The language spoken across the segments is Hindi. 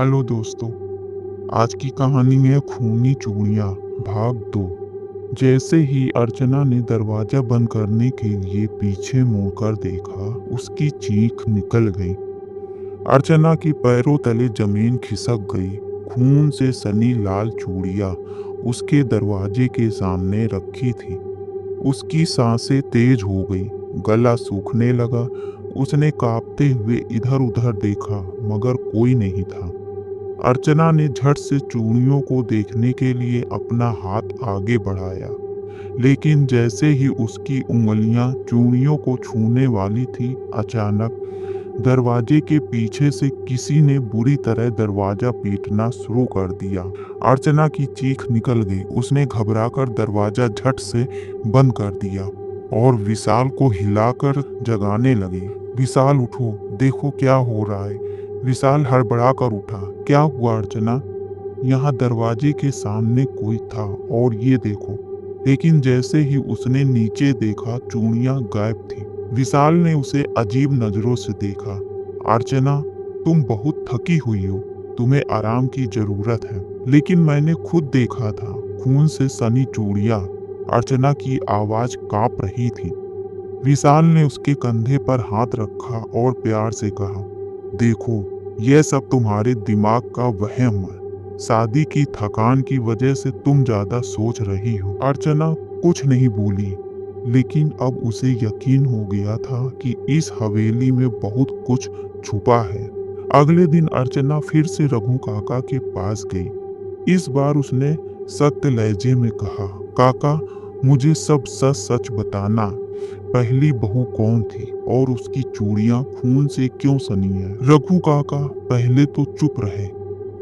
हेलो दोस्तों। आज की कहानी है खूनी चूड़ियाँ भाग 2। जैसे ही अर्चना ने दरवाजा बंद करने के लिए पीछे मुड़कर देखा, उसकी चीख निकल गई। अर्चना की पैरों तले जमीन खिसक गई। खून से सनी लाल चूड़ियाँ उसके दरवाजे के सामने रखी थी। उसकी सांसें तेज हो गई, गला सूखने लगा। उसने कांपते हुए इधर उधर देखा, मगर कोई नहीं था। अर्चना ने झट से चूड़ियों को देखने के लिए अपना हाथ आगे बढ़ाया, लेकिन जैसे ही उसकी उंगलियां चूड़ियों को छूने वाली थी, अचानक दरवाजे के पीछे से किसी ने बुरी तरह दरवाजा पीटना शुरू कर दिया। अर्चना की चीख निकल गई। उसने घबराकर दरवाजा झट से बंद कर दिया और विशाल को हिलाकर जगाने लगी। विशाल उठो, देखो क्या हो रहा है। विशाल हड़बड़ा कर उठा। क्या हुआ अर्चना? यहाँ दरवाजे के सामने कोई था और ये देखो। लेकिन जैसे ही उसने नीचे देखा, चूड़ियां गायब थी। विशाल ने उसे अजीब नजरों से देखा। अर्चना, तुम बहुत थकी हुई हो, तुम्हें आराम की जरूरत है। लेकिन मैंने खुद देखा था, खून से सनी चूड़ियां। अर्चना की आवाज कांप रही थी। विशाल ने उसके कंधे पर हाथ रखा और प्यार से कहा, देखो, यह सब तुम्हारे दिमाग का वहम है। शादी की थकान की वजह से तुम ज्यादा सोच रही हो। अर्चना कुछ नहीं बोली, लेकिन अब उसे यकीन हो गया था कि इस हवेली में बहुत कुछ छुपा है। अगले दिन अर्चना फिर से रघु काका के पास गई। इस बार उसने सख्त लहजे में कहा, काका, मुझे सब सच सच बताना। पहली बहू कौन थी और उसकी चूड़ियां खून से क्यों सनी है? रघु काका पहले तो चुप रहे,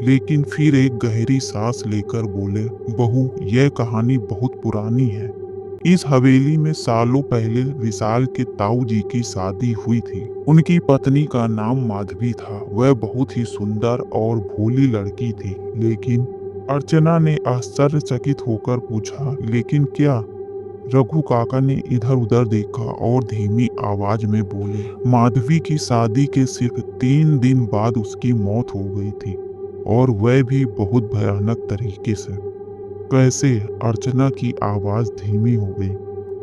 लेकिन फिर एक गहरी सांस लेकर बोले, बहू, यह कहानी बहुत पुरानी है। इस हवेली में सालों पहले विशाल के ताऊ जी की शादी हुई थी। उनकी पत्नी का नाम माधवी था। वह बहुत ही सुंदर और भोली लड़की थी। लेकिन अर्चना ने आश्चर्यचकित होकर पूछा, लेकिन क्या? रघु काका ने इधर उधर देखा और धीमी आवाज में बोले, माधवी की शादी के सिर्फ 3 दिन बाद उसकी मौत हो गई थी, और वह भी बहुत भयानक तरीके से। कैसे? अर्चना की आवाज धीमी हो गई।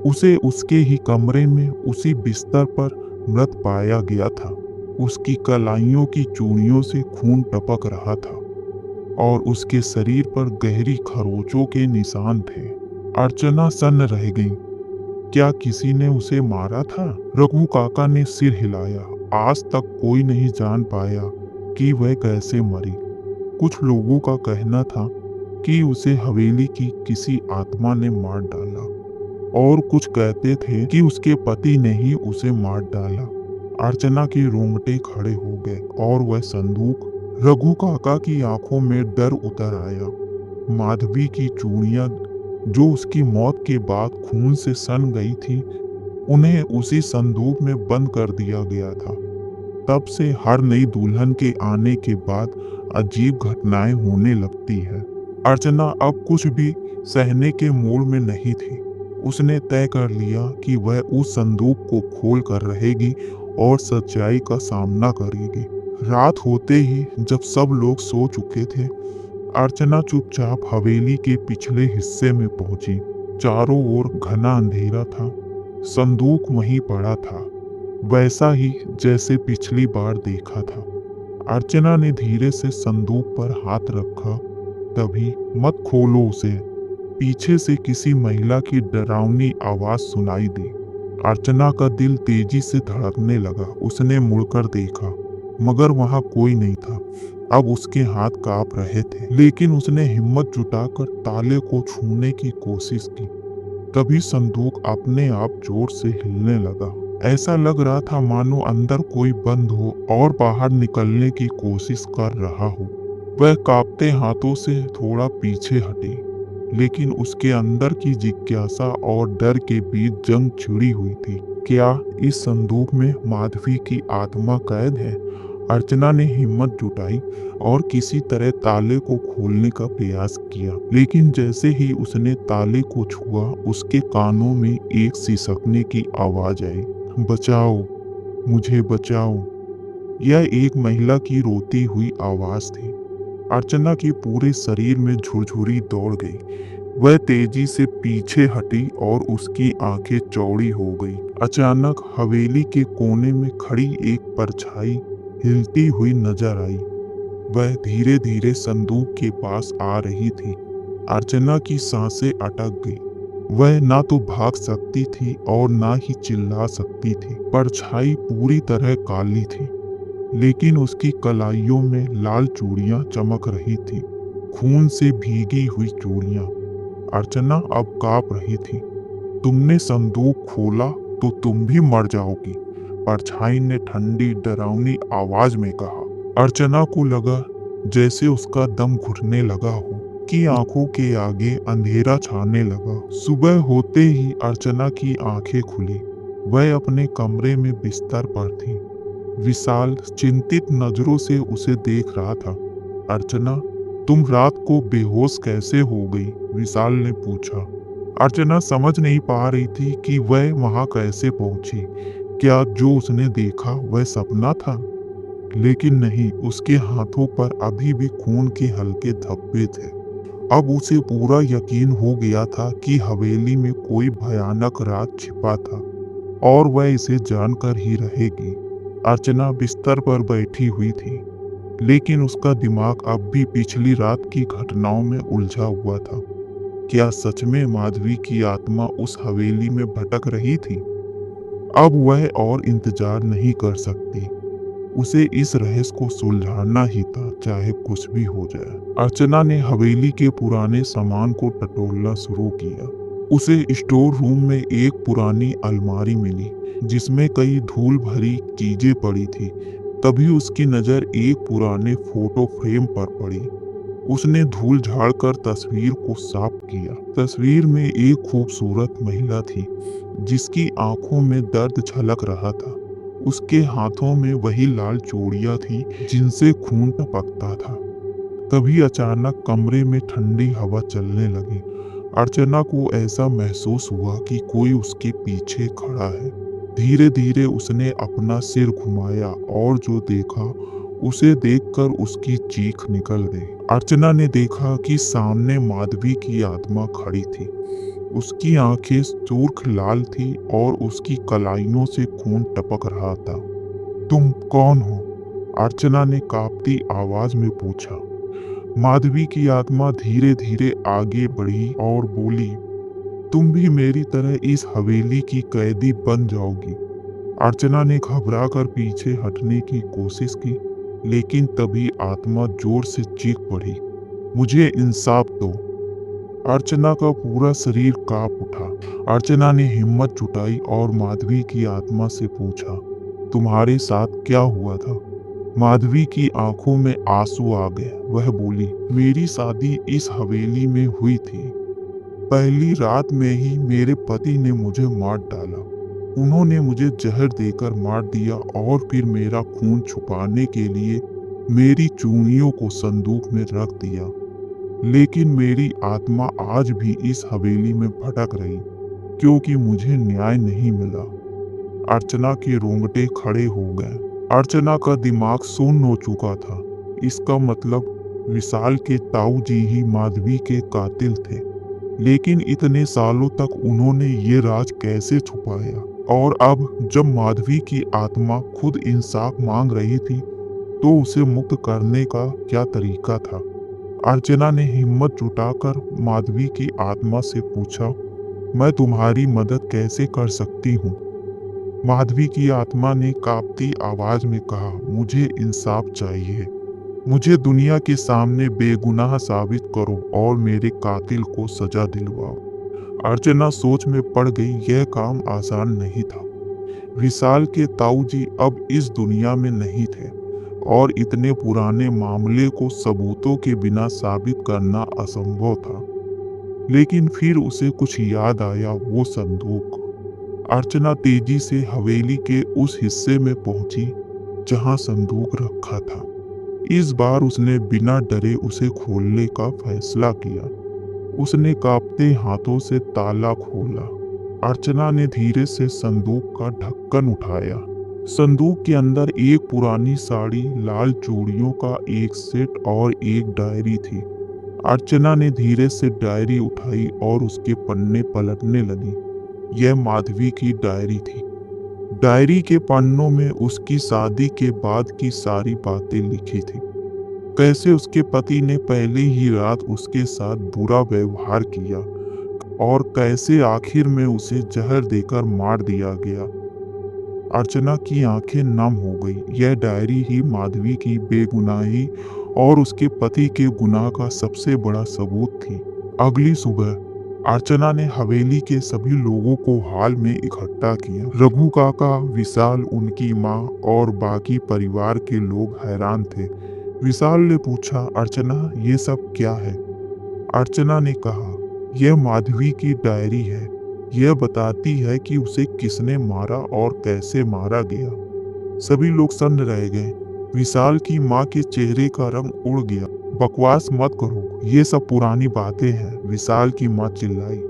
उसे उसके ही कमरे में उसी बिस्तर पर मृत पाया गया था। उसकी कलाइयों की चूड़ियों से खून टपक रहा था और उसके शरीर पर गहरी खरोचों के निशान थे। अर्चना सन्न रह गई। क्या किसी ने उसे मारा था? रघु काका ने सिर हिलाया। आज तक कोई नहीं जान पाया कि वह कैसे मरी। कुछ लोगों का कहना था कि उसे हवेली की किसी आत्मा ने मार डाला, और कुछ कहते थे कि उसके पति ने ही उसे मार डाला। अर्चना के रोंगटे खड़े हो गए और वह संदूक। रघु काका की आंखों में डर उतर आया। माधवी की चूड़ियां जो उसकी मौत के बाद खून से सन गई थी, उन्हें उसी संदूक में बंद कर दिया गया था। तब से हर नई दुल्हन के आने के बाद अजीब घटनाएं होने लगती है। अर्चना अब कुछ भी सहने के मूड में नहीं थी। उसने तय कर लिया कि वह उस संदूक को खोल कर रहेगी और सच्चाई का सामना करेगी। रात होते ही जब सब लोग सो चुके थे, अर्चना चुपचाप हवेली के पिछले हिस्से में पहुंची। चारों ओर घना अंधेरा था। संदूक वहीं पड़ा था, वैसा ही जैसे पिछली बार देखा था। अर्चना ने धीरे से संदूक पर हाथ रखा। तभी, मत खोलो उसे, पीछे से किसी महिला की डरावनी आवाज सुनाई दी। अर्चना का दिल तेजी से धड़कने लगा। उसने मुड़कर देखा, मगर वहां कोई नहीं था। अब उसके हाथ कांप रहे थे, लेकिन उसने हिम्मत जुटाकर ताले को छूने की कोशिश की। तभी संदूक अपने आप जोर से हिलने लगा। ऐसा लग रहा था मानो अंदर कोई बंद हो और बाहर निकलने की कोशिश कर रहा हो। वह कांपते हाथों से थोड़ा पीछे हटी, लेकिन उसके अंदर की जिज्ञासा और डर के बीच जंग छिड़ी हुई थी। क्या इस संदूक में माधवी की आत्मा कैद है? अर्चना ने हिम्मत जुटाई और किसी तरह ताले को खोलने का प्रयास किया, लेकिन जैसे ही उसने ताले को छुआ, उसके कानों में एक सिसकने की आवाज आई, बचाओ, मुझे बचाओ। यह एक महिला की रोती हुई आवाज थी। अर्चना की पूरे शरीर में झुरझुरी दौड़ गई। वह तेजी से पीछे हटी और उसकी आंखें चौड़ी हो गई। अचानक हवेली के कोने में खड़ी एक परछाई हिलती हुई नजर आई। वह धीरे धीरे संदूक के पास आ रही थी। अर्चना की सांसें अटक गई। वह ना तो भाग सकती थी और ना ही चिल्ला सकती थी। परछाई पूरी तरह काली थी, लेकिन उसकी कलाइयों में लाल चूड़ियां चमक रही थी, खून से भीगी हुई चूड़ियां। अर्चना अब कांप रही थी। तुमने संदूक खोला तो तुम भी मर जाओगी, परछाई ने ठंडी डरावनी आवाज में कहा। अर्चना को लगा जैसे उसका दम घुटने लगा हो, कि आंखों के आगे अंधेरा छाने लगा। सुबह होते ही अर्चना की आंखें खुली। वह अपने कमरे में बिस्तर पर थी। विशाल चिंतित नजरों से उसे देख रहा था। अर्चना, तुम रात को बेहोश कैसे हो गई? विशाल ने पूछा। अर्चना समझ नहीं पा रही थी कि वह वहां कैसे पहुंची। क्या जो उसने देखा वह सपना था? लेकिन नहीं, उसके हाथों पर अभी भी खून के हल्के धब्बे थे। अब उसे पूरा यकीन हो गया था कि हवेली में कोई भयानक राज छिपा था और वह इसे जानकर ही रहेगी। अर्चना बिस्तर पर बैठी हुई थी, लेकिन उसका दिमाग अब भी पिछली रात की घटनाओं में उलझा हुआ था। क्या सच में माधवी की आत्मा उस हवेली में भटक रही थी? अब वह और इंतजार नहीं कर सकती। उसे इस रहस्य को सुलझाना ही था, चाहे कुछ भी हो जाए। अर्चना ने हवेली के पुराने सामान को टटोलना शुरू किया। उसे स्टोर रूम में एक पुरानी अलमारी मिली, जिसमें कई धूल भरी चीजें पड़ी थी। तभी उसकी नजर एक पुराने फोटो फ्रेम पर पड़ी। उसने धूल झाड़कर तस्वीर को साफ किया। तस्वीर में एक खूबसूरत महिला थी, जिसकी आंखों में दर्द झलक रहा था। उसके हाथों में वही लाल चूड़ियां थी जिनसे खून टपकता था। तभी अचानक कमरे में ठंडी हवा चलने लगी। अर्चना को ऐसा महसूस हुआ कि कोई उसके पीछे खड़ा है। धीरे धीरे उसने अपना सिर घुमाया और जो देखा उसे देखकर उसकी चीख निकल गई। अर्चना ने देखा कि सामने माधवी की आत्मा खड़ी थी। उसकी आंखें सुर्ख लाल थी और उसकी कलाइयों से खून टपक रहा था। तुम कौन हो? अर्चना ने कांपती आवाज में पूछा। माधवी की आत्मा धीरे धीरे आगे बढ़ी और बोली, तुम भी मेरी तरह इस हवेली की कैदी बन जाओगी। अर्चना ने घबराकर पीछे हटने की कोशिश की, लेकिन तभी आत्मा जोर से चीख पड़ी, मुझे इंसाफ दो। अर्चना का पूरा शरीर कांप उठा। अर्चना ने हिम्मत जुटाई और माधवी की आत्मा से पूछा, तुम्हारे साथ क्या हुआ था? माधवी की आंखों में आंसू आ गए। वह बोली, मेरी शादी इस हवेली में हुई थी। पहली रात में ही मेरे पति ने मुझे मार डाला। उन्होंने मुझे जहर देकर मार दिया और फिर मेरा खून छुपाने के लिए मेरी चूड़ियों को संदूक में रख दिया। लेकिन मेरी आत्मा आज भी इस हवेली में भटक रही, क्योंकि मुझे न्याय नहीं मिला। अर्चना के रोंगटे खड़े हो गए। अर्चना का दिमाग सुन्न हो चुका था। इसका मतलब विशाल के ताऊ जी ही माधवी के कातिल थे। लेकिन इतने सालों तक उन्होंने ये राज कैसे छुपाया? और अब जब माधवी की आत्मा खुद इंसाफ मांग रही थी, तो उसे मुक्त करने का क्या तरीका था? अर्चना ने हिम्मत जुटाकर माधवी की आत्मा से पूछा, मैं तुम्हारी मदद कैसे कर सकती हूँ? माधवी की आत्मा ने कांपती आवाज में कहा, मुझे इंसाफ चाहिए। मुझे दुनिया के सामने बेगुनाह साबित करो और मेरे कातिल को सजा दिलवाओ। अर्चना सोच में पड़ गई। यह काम आसान नहीं था। विशाल के ताऊ जी अब इस दुनिया में नहीं थे और इतने पुराने मामले को सबूतों के बिना साबित करना असंभव था। लेकिन फिर उसे कुछ याद आया, वो संदूक। अर्चना तेजी से हवेली के उस हिस्से में पहुंची जहां संदूक रखा था। इस बार उसने बिना डरे उसे खोलने का फैसला किया। उसने कांपते हाथों से ताला खोला। अर्चना ने धीरे से संदूक का ढक्कन उठाया। संदूक के अंदर एक पुरानी साड़ी, लाल चूड़ियों का एक सेट और एक डायरी थी। अर्चना ने धीरे से डायरी उठाई और उसके पन्ने पलटने लगी। यह माधवी की डायरी थी। डायरी के पन्नों में उसकी शादी के बाद की सारी बातें लिखी थी। कैसे उसके पति ने पहले ही रात उसके साथ बुरा व्यवहार किया और कैसे आखिर में उसे जहर देकर मार दिया गया। अर्चना की आंखें नम हो गई। यह डायरी ही माधवी की बेगुनाही और उसके पति के गुनाह का सबसे बड़ा सबूत थी। अगली सुबह अर्चना ने हवेली के सभी लोगों को हॉल में इकट्ठा किया। रघु काका, विशाल, उनकी माँ और बाकी परिवार के लोग हैरान थे। विशाल ने पूछा, अर्चना ये सब क्या है? अर्चना ने कहा, यह माधवी की डायरी है। यह बताती है कि उसे किसने मारा और कैसे मारा गया। सभी लोग सन्न रह गए। विशाल की माँ के चेहरे का रंग उड़ गया। बकवास मत करो, ये सब पुरानी बातें हैं, विशाल की माँ चिल्लाई।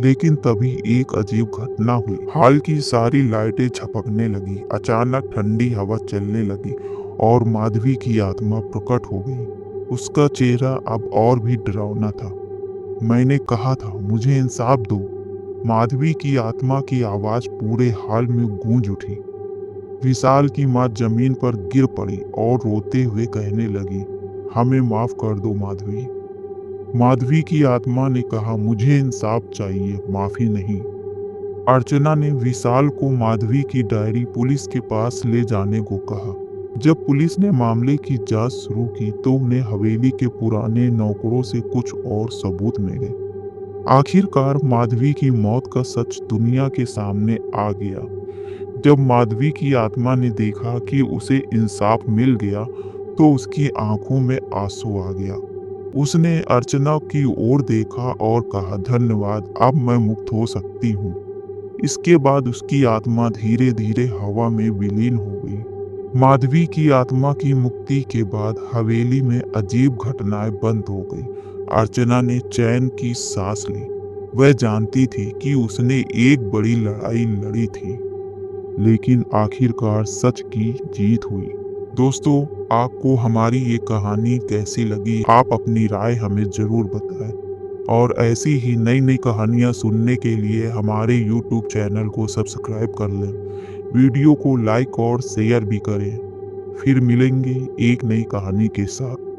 लेकिन तभी एक अजीब घटना हुई। हॉल की सारी लाइटें झपकने लगी। अचानक ठंडी हवा चलने लगी और माधवी की आत्मा प्रकट हो गई। उसका चेहरा अब और भी डरावना था। मैंने कहा था, मुझे इंसाफ दो। माधवी की आत्मा की आवाज पूरे हॉल में गूंज उठी। विशाल की माँ जमीन पर गिर पड़ी और रोते हुए कहने लगी, हमें माफ कर दो माधवी। माधवी की आत्मा ने कहा, मुझे इंसाफ चाहिए, माफी नहीं। अर्चना ने विशाल को माधवी की डायरी पुलिस के पास ले जाने को कहा। जब पुलिस ने मामले की जांच शुरू की तो उन्हें हवेली के पुराने नौकरों से कुछ और सबूत मिले। आखिरकार माधवी की मौत का सच दुनिया के सामने आ गया। जब माधवी की आत्मा ने देखा कि उसे इंसाफ मिल गया तो उसकी आंखों में आंसू आ गया। उसने अर्चना की ओर देखा और कहा, धन्यवाद, अब मैं मुक्त हो सकती हूँ। इसके बाद उसकी आत्मा धीरे धीरे हवा में विलीन हो गई। माधवी की आत्मा की मुक्ति के बाद हवेली में अजीब घटनाएं बंद हो गई। अर्चना ने चैन की सांस ली। वह जानती थी कि उसने एक बड़ी लड़ाई लड़ी थी, लेकिन आखिरकार सच की जीत हुई। दोस्तों, आपको हमारी ये कहानी कैसी लगी? आप अपनी राय हमें जरूर बताएं और ऐसी ही नई नई कहानियाँ सुनने के लिए हमारे YouTube चैनल को सब्सक्राइब कर लें। वीडियो को लाइक और शेयर भी करें। फिर मिलेंगे एक नई कहानी के साथ।